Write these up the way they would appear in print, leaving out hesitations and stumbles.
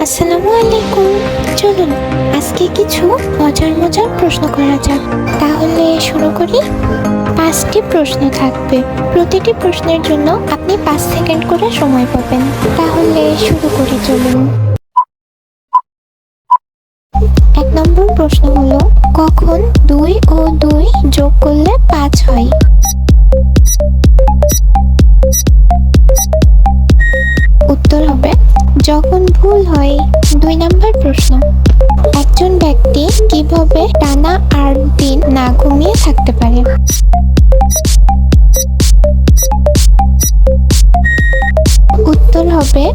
আসসালামু আলাইকুম। চলুন আজকে কিছু মজার মজার প্রশ্ন করা যাক। তাহলে শুরু করি। 5টি প্রশ্ন থাকবে, প্রতিটি প্রশ্নের জন্য আপনি 5 সেকেন্ড করে সময় পাবেন। তাহলে শুরু করি, চলুন। 1 নম্বর প্রশ্ন হলো, কখন 2 ও 2 যোগ করলে 5 হয়? উত্তর হবে যখন ভুল হয়। 2 নম্বর প্রশ্ন, একজন ব্যক্তি কিভাবে টানা 8 দিন না ঘুমিয়ে থাকতে পারে? উত্তর হবে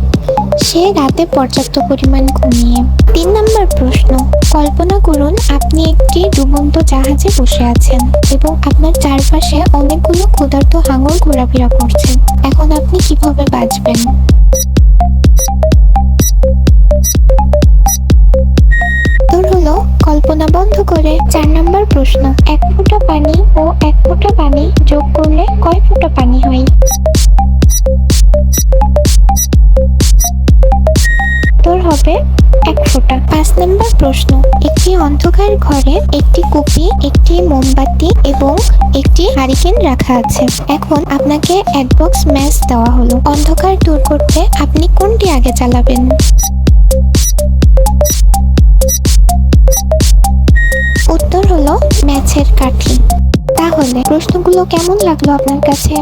সে রাতে পর্যাপ্ত পরিমাণ ঘুমিয়ে। 3 নম্বর প্রশ্ন, কল্পনা করুন আপনি একটি ডুবন্ত জাহাজে বসে আছেন এবং আপনার চারপাশে অনেকগুলো ক্ষুধার্ত হাঙর ঘোরাফেরা করছে। এখন আপনি কিভাবে বাঁচবেন? উত্তর হলো কল্পনা বন্ধ করে। 4 নম্বর প্রশ্ন, 1 ফোঁটা পানি ও 1 ফোঁটা পানি যোগ করলে কয় ফোঁটা পানি হয়? উত্তর হবে 1 ফোঁটা। 5 নম্বর প্রশ্ন, একটি অন্ধকার ঘরে একটি কুপি, একটি মোমবাতি এবং একটি হারিকেন রাখা আছে। এখন আপনাকে এক বক্স ম্যাচ দেওয়া হলো। অন্ধকার দূর করতে আপনি কোনটি আগে জ্বালাবেন? উত্তর হলো ম্যাচের কাঠি। তাহলে প্রশ্নগুলো কেমন লাগলো আপনার কাছে?